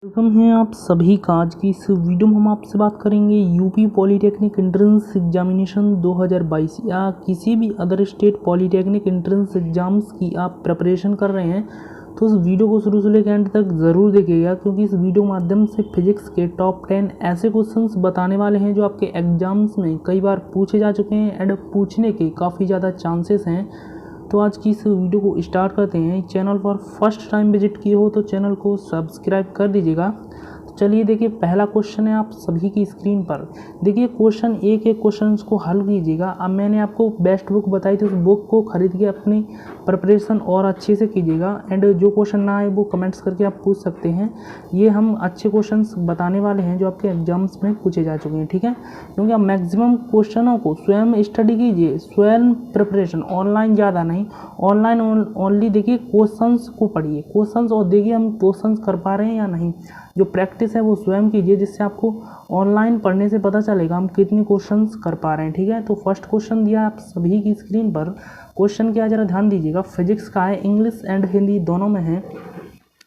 Welcome है आप सभी का। आज की इस वीडियो में हम आपसे बात करेंगे यूपी पॉलीटेक्निक एंट्रेंस एग्जामिनेशन 2022 या किसी भी other state polytechnic entrance exams की आप प्रिपरेशन कर रहे हैं तो इस वीडियो को शुरू से लेकर एंड तक ज़रूर देखिएगा, क्योंकि इस वीडियो के माध्यम से फिजिक्स के टॉप 10 ऐसे क्वेश्चंस बताने वाले हैं जो आपके एग्जाम्स में कई बार पूछे जा चुके हैं एंड पूछने के काफ़ी ज़्यादा चांसेस हैं। तो आज की इस वीडियो को स्टार्ट करते हैं। चैनल पर फर्स्ट टाइम विजिट किए हो तो चैनल को सब्सक्राइब कर दीजिएगा। तो चलिए देखिए, पहला क्वेश्चन है आप सभी की स्क्रीन पर। देखिए क्वेश्चन एक एक क्वेश्चन को हल कीजिएगा। अब मैंने आपको बेस्ट बुक बताई थी, उस बुक को खरीद के अपनी प्रिपरेशन और अच्छे से कीजिएगा एंड जो क्वेश्चन ना आए वो कमेंट्स करके आप पूछ सकते हैं। ये हम अच्छे क्वेश्चंस बताने वाले हैं जो आपके एग्जाम्स में पूछे जा चुके हैं, ठीक है। क्योंकि आप मैक्सिमम क्वेश्चनों को स्वयं स्टडी कीजिए, स्वयं प्रिपरेशन, ऑनलाइन ज़्यादा नहीं, ऑनलाइन ओनली देखिए क्वेश्चंस को पढ़िए, क्वेश्चंस और देखिए हम क्वेश्चंस कर पा रहे हैं या नहीं। जो प्रैक्टिस है वो स्वयं कीजिए, जिससे आपको ऑनलाइन पढ़ने से पता चलेगा हम कितने क्वेश्चंस कर पा रहे हैं, ठीक है। तो फर्स्ट क्वेश्चन दिया आप सभी की स्क्रीन पर। क्वेश्चन क्या जरा ध्यान दीजिएगा, फिजिक्स का है, इंग्लिश एंड हिंदी दोनों में है।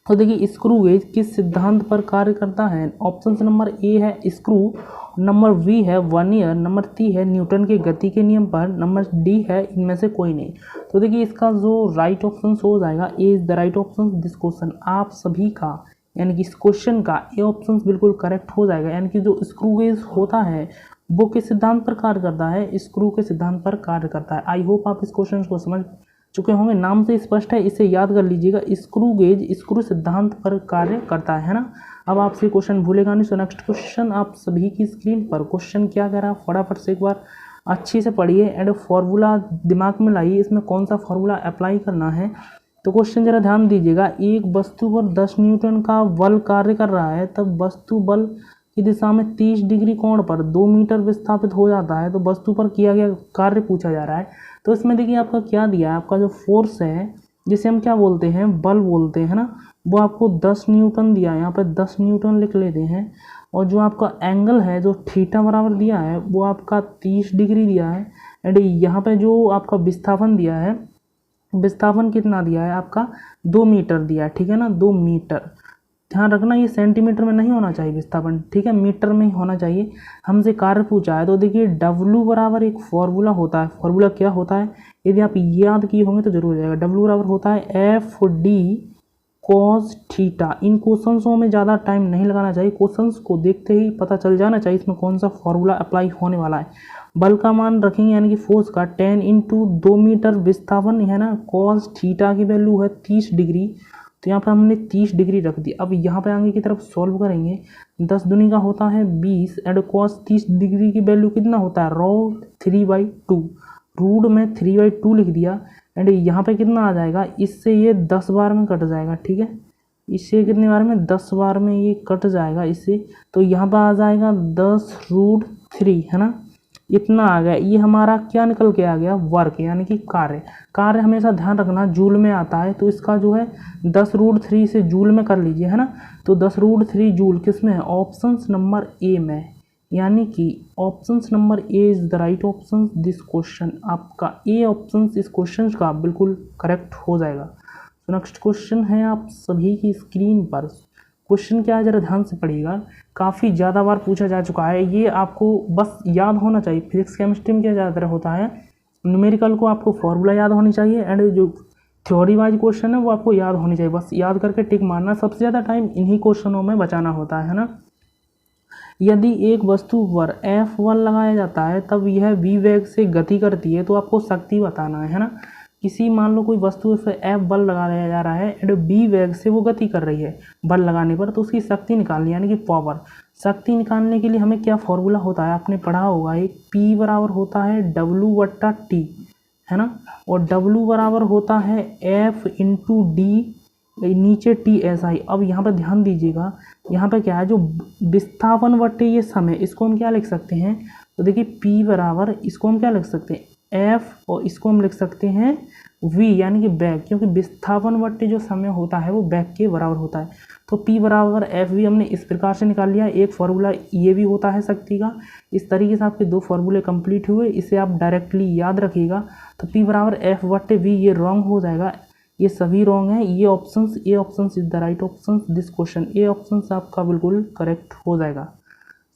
तो देखिए स्क्रू गेज किस सिद्धांत पर कार्य करता है। ऑप्शन नंबर ए है स्क्रू, नंबर बी है वर्नियर, नंबर सी है न्यूटन के गति के नियम पर, नंबर डी है इनमें से कोई नहीं। तो देखिए इसका जो राइट ऑप्शन हो जाएगा, A is the right option this question. आप सभी का यानी कि इस क्वेश्चन का ए ऑप्शन बिल्कुल करेक्ट हो जाएगा। यानी कि जो स्क्रू गेज होता है वो किस सिद्धांत पर कार्य करता है, स्क्रू के सिद्धांत पर कार्य करता है। आई होप आप इस क्वेश्चन को समझ चुके होंगे, नाम से स्पष्ट है, इसे याद कर लीजिएगा। स्क्रू गेज स्क्रू सिद्धांत पर कार्य करता है ना। अब आपसे क्वेश्चन भूलेगा नहीं। सो नेक्स्ट क्वेश्चन आप सभी की स्क्रीन पर। क्वेश्चन क्या कह रहा है फटाफट से एक बार अच्छे से पढ़िए एंड फॉर्मूला दिमाग में लाइए, इसमें कौन सा फॉर्मूला अप्लाई करना है। तो क्वेश्चन जरा ध्यान दीजिएगा, एक वस्तु पर 10 न्यूटन का बल कार्य कर रहा है, तब वस्तु बल की दिशा में 30 डिग्री कोण पर 2 मीटर विस्थापित हो जाता है। तो वस्तु पर किया गया कार्य पूछा जा रहा है। तो इसमें देखिए आपका क्या दिया है, आपका जो फोर्स है जिसे हम क्या बोलते हैं, बल बोलते हैं ना, वो आपको 10 न्यूटन दिया है। यहाँ पर 10 न्यूटन लिख लेते हैं। और जो आपका एंगल है जो थीटा बराबर दिया है वो आपका 30 डिग्री दिया है। एंड यहाँ पे जो आपका विस्थापन दिया है, विस्थापन कितना दिया है आपका 2 मीटर दिया है, ठीक है ना, 2 मीटर। ध्यान रखना ये सेंटीमीटर में नहीं होना चाहिए विस्थापन, ठीक है, मीटर में ही होना चाहिए। हमसे कार्य पूछा है तो देखिए W बराबर एक फॉर्मूला होता है। फॉर्मूला क्या होता है, यदि आप याद किए होंगे तो जरूर हो जाएगा। W बराबर होता है FD cos थीटा। इन क्वेश्चंसों में ज़्यादा टाइम नहीं लगाना चाहिए, क्वेश्चंस को देखते ही पता चल जाना चाहिए इसमें कौन सा फॉर्मूला अप्लाई होने वाला है। बल का मान रखेंगे यानी कि फोर्स का 10 इंटू 2 मीटर, विस्थापन है ना, cos थीटा की वैल्यू है 30 डिग्री। तो यहाँ पर हमने 30 डिग्री रख दी। अब यहाँ पे आगे की तरफ सॉल्व करेंगे, 10 दूनी का होता है 20 एंड cos 30 डिग्री की वैल्यू कितना होता है, रूट 3/2। रूट में 3/2 लिख दिया एंड यहाँ पे कितना आ जाएगा, इससे ये 10 बार में कट जाएगा, ठीक है। इससे कितने बार में, 10 बार में ये कट जाएगा इससे। तो यहाँ पर आ जाएगा 10√3, है ना, इतना आ गया। ये हमारा क्या निकल के आ गया, वर्क यानी कि कार्य। कार्य हमेशा ध्यान रखना जूल में आता है, तो इसका जो है 10√3 से जूल में कर लीजिए, है ना। तो 10√3 जूल किस में है, ऑप्शन नंबर ए में। यानी कि option number A is the right option this question. आपका ए ऑप्शन इस क्वेश्चन का बिल्कुल करेक्ट हो जाएगा। तो नेक्स्ट क्वेश्चन है आप सभी की स्क्रीन पर। क्वेश्चन क्या है जरा ध्यान से पढ़िएगा, काफ़ी ज़्यादा बार पूछा जा चुका है, ये आपको बस याद होना चाहिए। फिजिक्स केमिस्ट्री में क्या ज़्यादातर होता है, न्यूमेरिकल को आपको फॉर्मूला याद होनी चाहिए एंड जो थ्योरी वाइज क्वेश्चन है वो आपको याद होनी चाहिए। बस याद करके टिक मारना, सबसे ज़्यादा टाइम इन्हीं क्वेश्चनों में बचाना होता है ना। यदि एक वस्तु पर F1 लगाया जाता है तब यह v वेग से गति करती है, तो आपको शक्ति बताना है ना। किसी मान लो कोई वस्तु पे F बल लगाया जा रहा है एंड b वेग से वो गति कर रही है बल लगाने पर, तो उसकी शक्ति निकालनी यानी कि पावर। शक्ति निकालने के लिए हमें क्या फॉर्मूला होता है, आपने पढ़ा होगा, एक P बराबर होता है W/T, है ना, और W बराबर होता है F इंटू डी, नीचे TSI। अब यहाँ पर ध्यान दीजिएगा, यहाँ पे क्या है, जो विस्थापन बटे ये समय, इसको हम क्या लिख सकते हैं, तो देखिए P बराबर, इसको हम क्या लिख सकते हैं F, और इसको हम लिख सकते हैं V यानी कि बैग, क्योंकि विस्थापन बटे जो समय होता है वो बैग के बराबर होता है। तो P बराबर FV हमने इस प्रकार से निकाल लिया। एक फॉर्मूला ये भी होता है शक्ति का। इस तरीके से आपके 2 फॉर्मूले कंप्लीट हुए, इसे आप डायरेक्टली याद रखिएगा। तो P बराबर F/V ये रॉन्ग हो जाएगा। ये सभी रॉन्ग हैं। ये options, A options is the right option this question, A options आपका बिल्कुल करेक्ट हो जाएगा।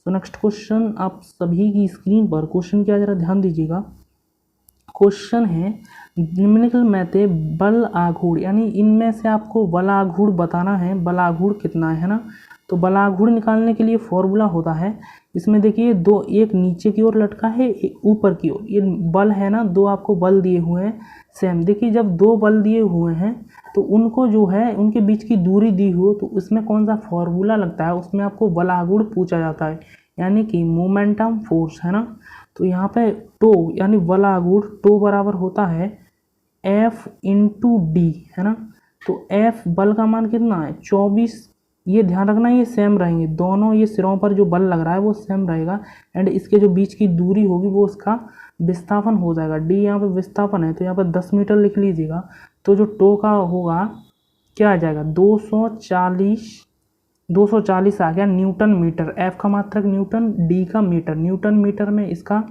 तो नेक्स्ट क्वेश्चन आप सभी की स्क्रीन पर क्वेश्चन क्या जरा ध्यान दीजिएगा। क्वेश्चन है निम्नलिखित में से बल आघूर्ण, यानी इनमें से आपको बल आघूर्ण बताना है। बल आघूर्ण कितना है ना, तो बल आघूर्ण निकालने के लिए फॉर्मूला होता है, इसमें देखिए दो, एक नीचे की ओर लटका है, एक ऊपर की ओर। ये बल है ना, दो आपको बल दिए हुए हैं सेम। देखिए जब दो बल दिए हुए हैं तो उनको जो है उनके बीच की दूरी दी हो तो उसमें कौन सा फॉर्मूला लगता है, उसमें आपको बल आघूर्ण पूछा जाता है, यानी कि मोमेंटम फोर्स है ना। तो यहाँ पे टो यानी बल आघूर्ण टो बराबर होता है F इंटू डी है ना। तो F बल का मान कितना है 24। ये ध्यान रखना ये सेम रहेंगे दोनों, ये सिरों पर जो बल लग रहा है वो सेम रहेगा एंड इसके जो बीच की दूरी होगी वो उसका विस्थापन हो जाएगा। डी यहाँ पे विस्थापन है तो यहाँ पर 10 मीटर लिख लीजिएगा। तो जो टो का होगा क्या आ जाएगा 240 आ गया न्यूटन मीटर। एफ का मात्रक न्यूटन, डी का मीटर, न्यूटन मीटर में इसका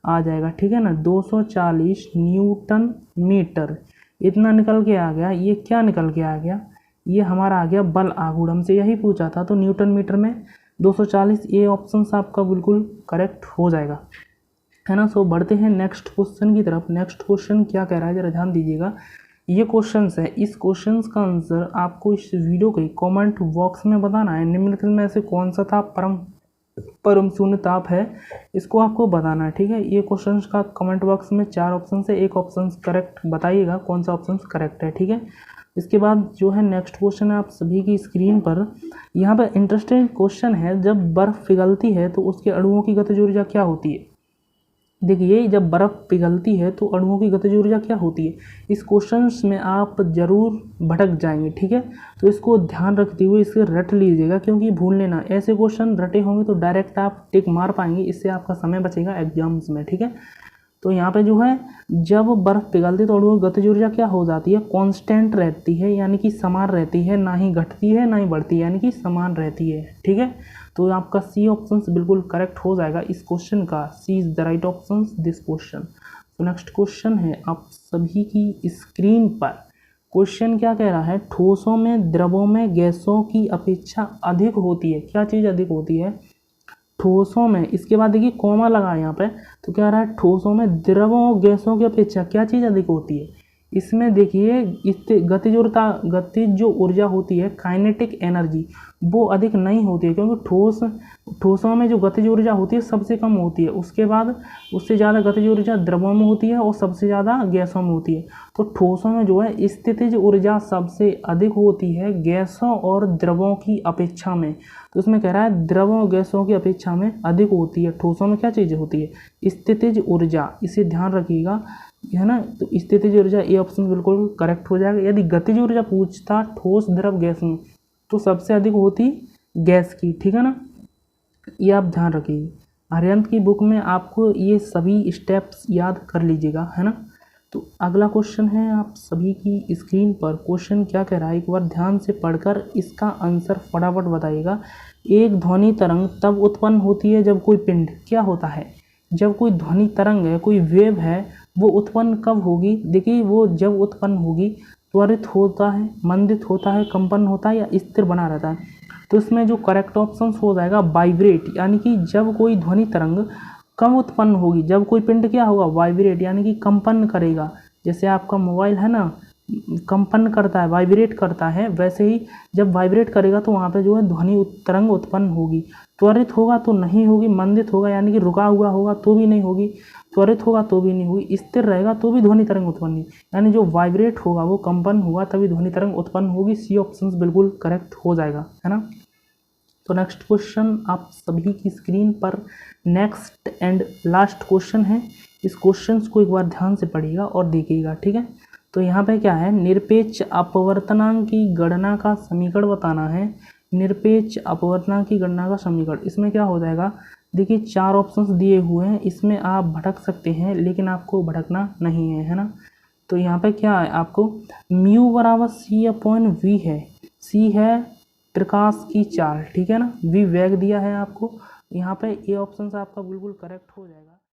आ जाएगा, ठीक है ना। 240 न्यूटन मीटर इतना निकल के आ गया। ये क्या निकल के आ गया, ये हमारा आ गया बल आघूर्ण, हमसे यही पूछा था। तो न्यूटन मीटर में 240, ये ऑप्शन आपका बिल्कुल करेक्ट हो जाएगा, है ना। सो बढ़ते हैं नेक्स्ट क्वेश्चन की तरफ। नेक्स्ट क्वेश्चन क्या कह रहा है जरा ध्यान दीजिएगा। ये क्वेश्चन है, इस क्वेश्चन का आंसर आपको इस वीडियो के कमेंट बॉक्स में बताना है। निम्नलिखित में से कौन सा ताप परम शून्य ताप है, इसको आपको बताना है, ठीक है। ये क्वेश्चन का कमेंट बॉक्स में 4 ऑप्शन से एक ऑप्शन करेक्ट बताइएगा कौन सा ऑप्शन करेक्ट है, ठीक है। इसके बाद जो है नेक्स्ट क्वेश्चन है आप सभी की स्क्रीन पर। यहाँ पर इंटरेस्टिंग क्वेश्चन है, जब बर्फ पिघलती है तो उसके अणुओं की गतिज ऊर्जा क्या होती है। देखिए जब बर्फ़ पिघलती है तो अणुओं की गतिज ऊर्जा क्या होती है। इस क्वेश्चन में आप जरूर भटक जाएंगे, ठीक है। तो इसको ध्यान रखते हुए इसे रट लीजिएगा, क्योंकि भूल लेना ऐसे क्वेश्चन रटे होंगे तो डायरेक्ट आप टिक मार पाएंगे, इससे आपका समय बचेगा एग्जाम्स में, ठीक है। तो यहाँ पे जो है जब बर्फ़ पिघलती है तो अणुओं की गतिज ऊर्जा क्या हो जाती है, कांस्टेंट रहती है, यानी कि समान रहती है, ना ही घटती है ना ही बढ़ती है, यानी कि समान रहती है, ठीक है। तो आपका सी ऑप्शन बिल्कुल करेक्ट हो जाएगा इस क्वेश्चन का। C is the right option this question. तो नेक्स्ट क्वेश्चन है आप सभी की स्क्रीन पर। क्वेश्चन क्या कह रहा है, ठोसों में द्रवों में गैसों की अपेक्षा अधिक होती है। क्या चीज़ अधिक होती है, ठोसों में। इसके बाद देखिए कॉमा लगा यहाँ पे, तो क्या रहा है ठोसों में द्रवों और गैसों की अपेक्षा क्या चीज़ अधिक होती है। इसमें देखिए गतिज जो ऊर्जा होती है काइनेटिक एनर्जी वो अधिक नहीं होती है, क्योंकि ठोसों में जो गतिज ऊर्जा होती है सबसे कम होती है। उसके बाद उससे ज़्यादा गतिज ऊर्जा द्रवों में होती है और सबसे ज़्यादा गैसों में होती है। तो ठोसों में जो है स्थितिज ऊर्जा सबसे अधिक होती है गैसों और द्रवों की अपेक्षा में। तो इसमें कह रहा है द्रवों और गैसों की अपेक्षा में अधिक होती है। ठोसों में क्या चीज़ होती है स्थितिज ऊर्जा, इसे ध्यान रखिएगा, है ना। तो स्थितिज ऊर्जा ये ऑप्शन बिल्कुल करेक्ट हो जाएगा। यदि गतिज ऊर्जा पूछता ठोस द्रव गैस में तो सबसे अधिक होती गैस की, ठीक है ना, ये आप ध्यान रखिए। आर्यंत की बुक में आपको ये सभी स्टेप्स याद कर लीजिएगा, है ना। तो अगला क्वेश्चन है आप सभी की स्क्रीन पर। क्वेश्चन क्या कह रहा है, एक बार ध्यान से पढ़कर इसका आंसर फटाफट बताइएगा। एक ध्वनि तरंग तब उत्पन्न होती है जब कोई पिंड क्या होता है, जब कोई ध्वनि तरंग है, कोई वेव है, वो उत्पन्न कब होगी। देखिए वो जब उत्पन्न होगी त्वरित होता है, मंदित होता है, कंपन होता है या स्थिर बना रहता है। तो इसमें जो करेक्ट ऑप्शन हो जाएगा वाइब्रेट, यानी कि जब कोई ध्वनि तरंग कब उत्पन्न होगी, जब कोई पिंड क्या होगा वाइब्रेट, यानी कि कंपन करेगा। जैसे आपका मोबाइल है ना कंपन करता है, वाइब्रेट करता है, वैसे ही जब वाइब्रेट करेगा तो वहाँ पे जो है ध्वनि तरंग उत्पन्न होगी। त्वरित होगा तो नहीं होगी, मंदित होगा यानी कि रुका हुआ होगा तो भी नहीं होगी, त्वरित होगा तो भी नहीं होगी, स्थिर रहेगा तो भी ध्वनि तरंग उत्पन्न नहीं, यानी जो वाइब्रेट होगा वो कंपन होगा तभी ध्वनि तरंग उत्पन्न होगी। सी ऑप्शन बिल्कुल करेक्ट हो जाएगा, है ना। तो नेक्स्ट क्वेश्चन आप सभी की स्क्रीन पर नेक्स्ट एंड लास्ट क्वेश्चन है। इस क्वेश्चन को एक बार ध्यान से पढ़िएगा और देखिएगा, ठीक है। तो यहाँ पे क्या है, निरपेक्ष अपवर्तनांक की गणना का समीकरण बताना है। निरपेक्ष अपवर्तनांक की गणना का समीकरण, इसमें क्या हो जाएगा, देखिए 4 ऑप्शंस दिए हुए हैं, इसमें आप भटक सकते हैं लेकिन आपको भटकना नहीं है, है ना। तो यहाँ पे क्या है, आपको म्यू बराबर C/V है, C है प्रकाश की चाल, ठीक है ना, V वेग दिया है आपको। यहाँ पे ए ऑप्शन आपका बिल्कुल करेक्ट हो जाएगा।